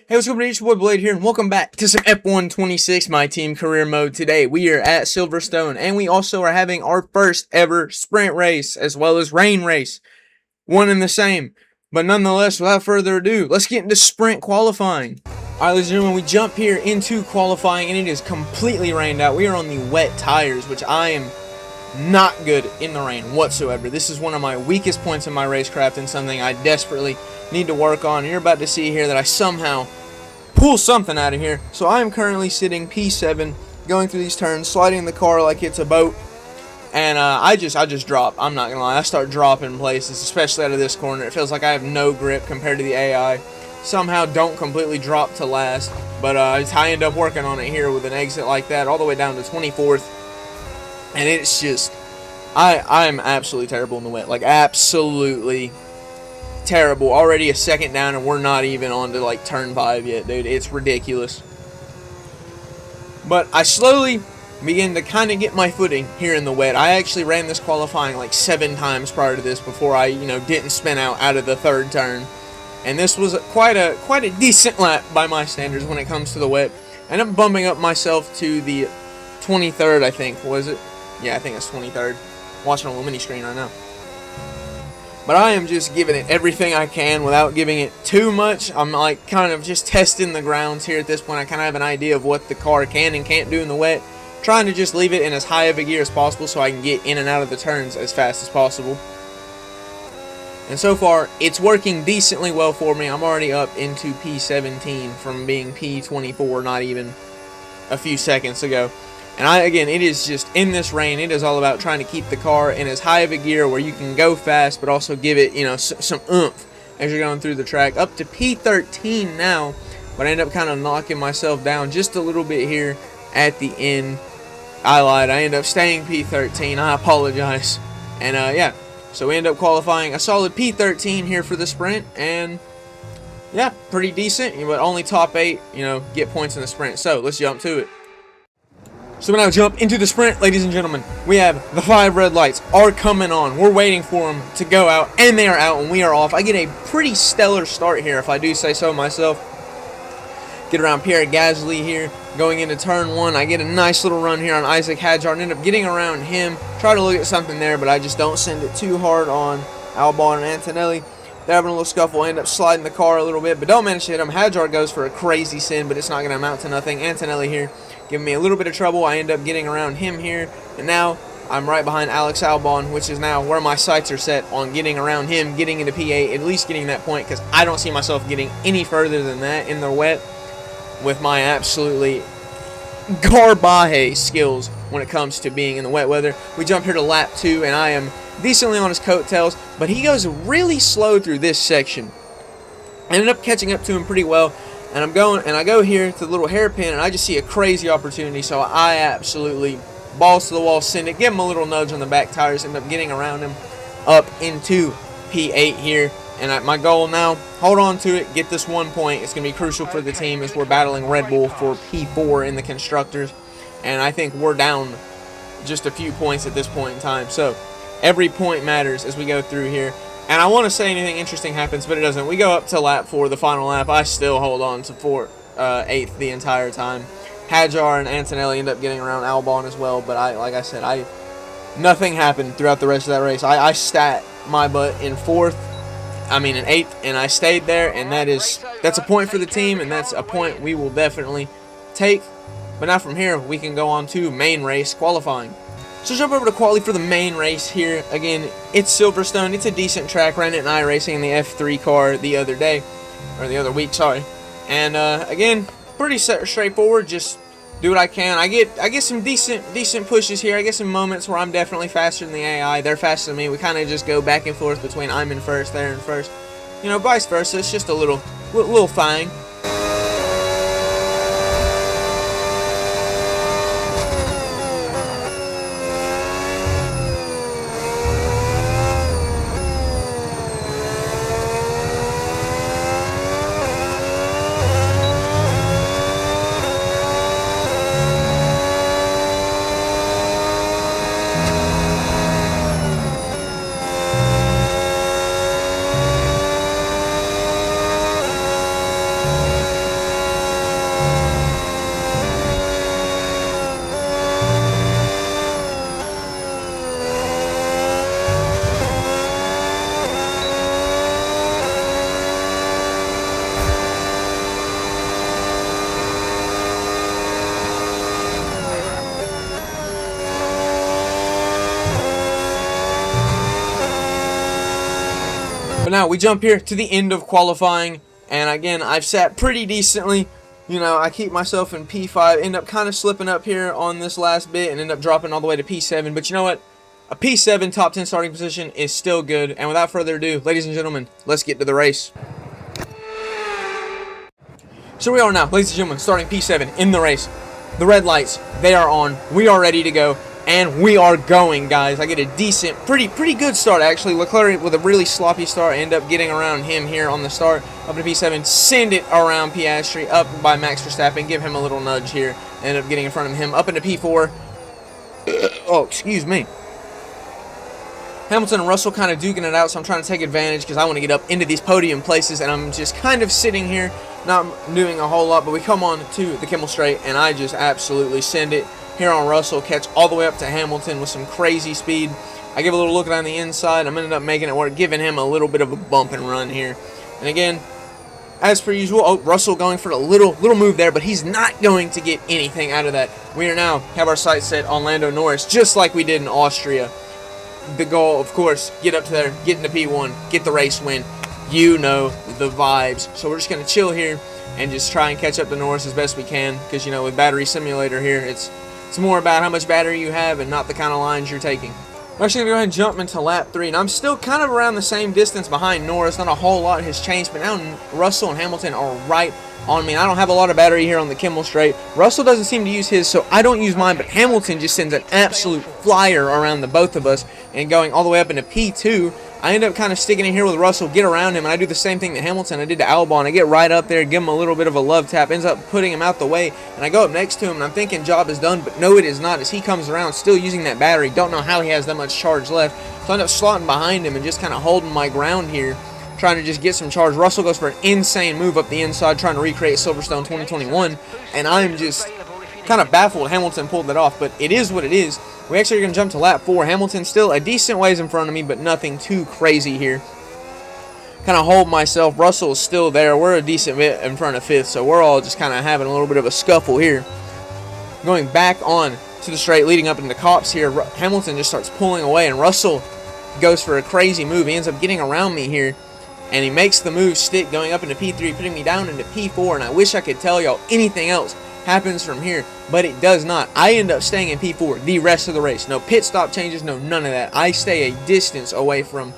Hey, what's up, everybody? It's your boy Blade here, and welcome back to some F126 My Team career mode. Today, we are at Silverstone, and we also are having our first ever sprint race, as well as rain race. One and the same. But nonetheless, without further ado, let's get into sprint qualifying. Alright, ladies and gentlemen, we jump here into qualifying, and it is completely rained out. We are on the wet tires, which I am not good in the rain whatsoever. This is one of my weakest points in my racecraft and something I desperately need to work on. And you're about to see here that I somehow pull something out of here. So I am currently sitting P7, going through these turns, sliding the car like it's a boat, and I just drop. I'm not gonna lie, I start dropping places, especially out of this corner. It feels like I have no grip compared to the AI. Somehow don't completely drop to last, but I end up working on it here with an exit like that, all the way down to 24th. And it's just, I'm absolutely terrible in the wet. Like, absolutely terrible. Already a second down, and we're not even on to, like, turn 5 yet, dude. It's ridiculous. But I slowly begin to kind of get my footing here in the wet. I actually ran this qualifying, like, 7 times prior to this before I, didn't spin out of the third turn. And this was quite a decent lap by my standards when it comes to the wet. And I'm bumping up myself to the 23rd, I think. Was it? Yeah, I think it's 23rd. Watching a little mini screen right now. But I am just giving it everything I can without giving it too much. I'm like kind of just testing the grounds here at this point. I kind of have an idea of what the car can and can't do in the wet. Trying to just leave it in as high of a gear as possible so I can get in and out of the turns as fast as possible. And so far, it's working decently well for me. I'm already up into P17 from being P24 not even a few seconds ago. And again, it is just, in this rain, it is all about trying to keep the car in as high of a gear where you can go fast, but also give it, some oomph as you're going through the track. Up to P13 now, but I end up kind of knocking myself down just a little bit here at the end. I lied. I end up staying P13. I apologize. And, yeah, so we end up qualifying a solid P13 here for the sprint, and, yeah, pretty decent, but only top 8, get points in the sprint. So, let's jump to it. So we now jump into the sprint, ladies and gentlemen. We have the 5 red lights are coming on. We're waiting for them to go out, and they are out, and we are off. I get a pretty stellar start here, if I do say so myself. Get around Pierre Gasly here, going into turn 1. I get a nice little run here on Isaac Hadjar, and end up getting around him. Try to look at something there, but I just don't send it too hard on Albon and Antonelli. They're having a little scuffle. I end up sliding the car a little bit, but don't manage to hit him. Hadjar goes for a crazy sin, but it's not going to amount to nothing. Antonelli here giving me a little bit of trouble. I end up getting around him here, and now I'm right behind Alex Albon, which is now where my sights are set on getting around him, getting into P8, at least getting that point, because I don't see myself getting any further than that in the wet with my absolutely garbage skills when it comes to being in the wet weather. We jump here to lap 2, and I am decently on his coattails, but he goes really slow through this section. I ended up catching up to him pretty well, and I go here to the little hairpin, and I just see a crazy opportunity, so I absolutely balls to the wall, send it, give him a little nudge on the back tires, end up getting around him up into P8 here. And my goal now, hold on to it, get this 1 point. It's going to be crucial for the team as we're battling Red Bull for P4 in the Constructors, and I think we're down just a few points at this point in time. So every point matters as we go through here. And I want to say anything interesting happens, but it doesn't. We go up to lap 4, the final lap. I still hold on to 8th the entire time. Hadjar and Antonelli end up getting around Albon as well, but like I said, nothing happened throughout the rest of that race. I stat my butt in 8th, and I stayed there, and that's a point for the team, and that's a point we will definitely take. But now from here, we can go on to main race qualifying. So jump over to quali for the main race here. Again, it's Silverstone. It's a decent track. Ran it in iRacing in the F3 car the other day, or the other week, sorry. And again, pretty straightforward. Just do what I can. I get some decent pushes here. I get some moments where I'm definitely faster than the AI. They're faster than me. We kind of just go back and forth between I'm in first, they're in first. Vice versa. It's just a little thing. But now we jump here to the end of qualifying, and again, I've sat pretty decently. You know, I keep myself in P5, end up kind of slipping up here on this last bit, and end up dropping all the way to P7. But you know what? A P7 top 10 starting position is still good. And without further ado, ladies and gentlemen, let's get to the race. So we are now, ladies and gentlemen, starting P7 in the race. The red lights, they are on. We are ready to go. And we are going, guys. I get a decent, pretty good start, actually. Leclerc with a really sloppy start. I end up getting around him here on the start. Up to P7. Send it around Piastri. Up by Max Verstappen. Give him a little nudge here. End up getting in front of him. Up into P4. Oh, excuse me. Hamilton and Russell kind of duking it out, so I'm trying to take advantage because I want to get up into these podium places, and I'm just kind of sitting here, not doing a whole lot, but we come on to the Kimmel Straight, and I just absolutely send it here on Russell, catch all the way up to Hamilton with some crazy speed. I give a little look around the inside. I'm ended up making it work, giving him a little bit of a bump and run here. And again, as per usual, oh, Russell going for a little move there, but he's not going to get anything out of that. We are now have our sights set on Lando Norris, just like we did in Austria. The goal, of course, get up to there, get into P1, get the race win. You know the vibes. So we're just going to chill here and just try and catch up to Norris as best we can, because, you know, with Battery Simulator here, it's more about how much battery you have and not the kind of lines you're taking. I'm actually going to go ahead and jump into lap 3, and I'm still kind of around the same distance behind Norris. Not a whole lot has changed, but now Russell and Hamilton are right on me. I don't have a lot of battery here on the Kimmel Straight. Russell doesn't seem to use his, so I don't use mine, but Hamilton just sends an absolute flyer around the both of us, and going all the way up into P2. I end up kind of sticking in here with Russell, get around him, and I do the same thing to Hamilton I did to Albon. I get right up there, give him a little bit of a love tap, ends up putting him out the way, and I go up next to him, and I'm thinking job is done, but no, it is not, as he comes around still using that battery. Don't know how he has that much charge left, so I end up slotting behind him and just kind of holding my ground here, trying to just get some charge. Russell goes for an insane move up the inside, trying to recreate Silverstone 2021, and I'm just kind of baffled Hamilton pulled that off, but it is what it is. We actually are going to jump to lap 4. Hamilton still a decent ways in front of me, but nothing too crazy here. Kind of hold myself. Russell is still there. We're a decent bit in front of 5th, so we're all just kind of having a little bit of a scuffle here. Going back on to the straight, leading up into Cops here, Hamilton just starts pulling away, and Russell goes for a crazy move. He ends up getting around me here, and he makes the move stick, going up into P3, putting me down into P4, and I wish I could tell y'all anything else happens from here, but it does not. I end up staying in P4 the rest of the race. No pit stop changes, no none of that. I stay a distance away from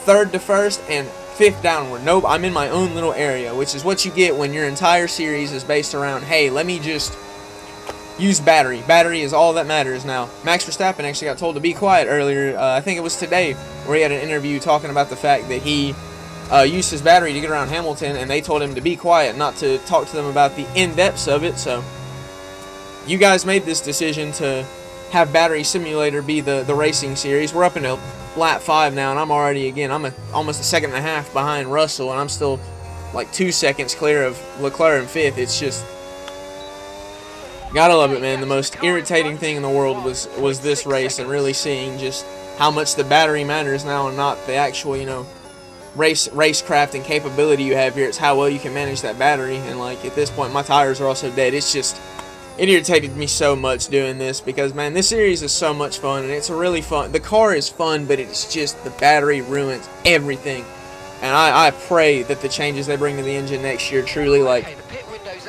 3rd to 1st and 5th downward. Nope, I'm in my own little area, which is what you get when your entire series is based around, hey, let me just use battery. Battery is all that matters now. Max Verstappen actually got told to be quiet earlier. I think it was today, where he had an interview talking about the fact that he used his battery to get around Hamilton, and they told him to be quiet, not to talk to them about the in-depths of it. So you guys made this decision to have Battery Simulator be the racing series. We're up into lap 5 now, and I'm already, again, I'm almost a second and a half behind Russell, and I'm still like 2 seconds clear of Leclerc in 5th. It's just, gotta love it, man. The most irritating thing in the world was this race, and really seeing just how much the battery matters now and not the actual, you know, racecraft and capability you have here. It's how well you can manage that battery. And like at this point, my tires are also dead. It's just, it irritated me so much doing this, because man, this series is so much fun, and it's really fun. The car is fun, but it's just the battery ruins everything. And I pray that the changes they bring to the engine next year truly like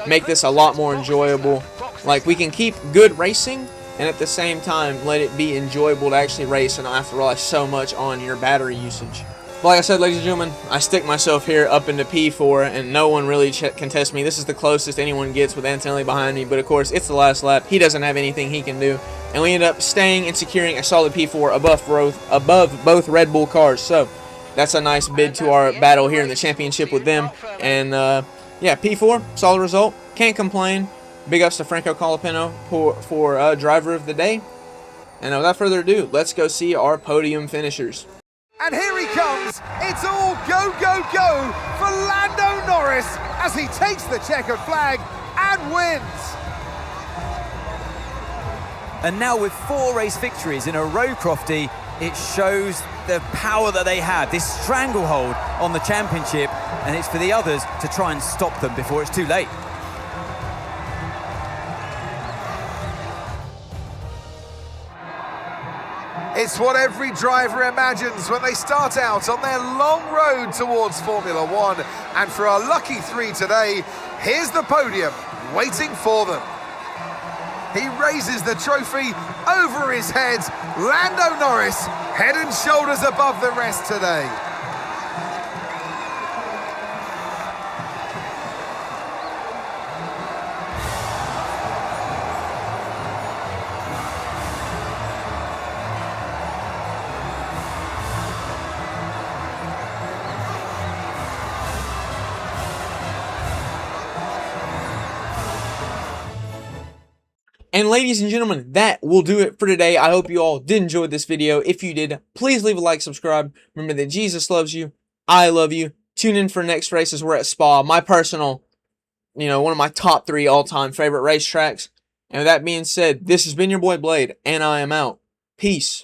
make this a lot more enjoyable. Like, we can keep good racing and at the same time let it be enjoyable to actually race and not have to rely so much on your battery usage. But like I said, ladies and gentlemen, I stick myself here up into P4, and no one really can test me. This is the closest anyone gets with Antonelli behind me, but of course, it's the last lap. He doesn't have anything he can do, and we end up staying and securing a solid P4 above both Red Bull cars. So that's a nice bid to our battle here in the championship with them. And yeah, P4, solid result. Can't complain. Big ups to Franco Colapinto for driver of the day. And without further ado, let's go see our podium finishers. And here he comes. It's all go, go, go for Lando Norris as he takes the checkered flag and wins. And now with 4 race victories in a row, Crofty, it shows the power that they have, this stranglehold on the championship, and it's for the others to try and stop them before it's too late. It's It's what every driver imagines when they start out on their long road towards Formula One. And for our lucky three today, here's the podium waiting for them. He raises the trophy over his head. Lando Norris, head and shoulders above the rest today. And ladies and gentlemen, that will do it for today. I hope you all did enjoy this video. If you did, please leave a like, subscribe. Remember that Jesus loves you. I love you. Tune in for next races. We're at Spa, my personal, one of my top 3 all-time favorite racetracks. And with that being said, this has been your boy Blade, and I am out. Peace.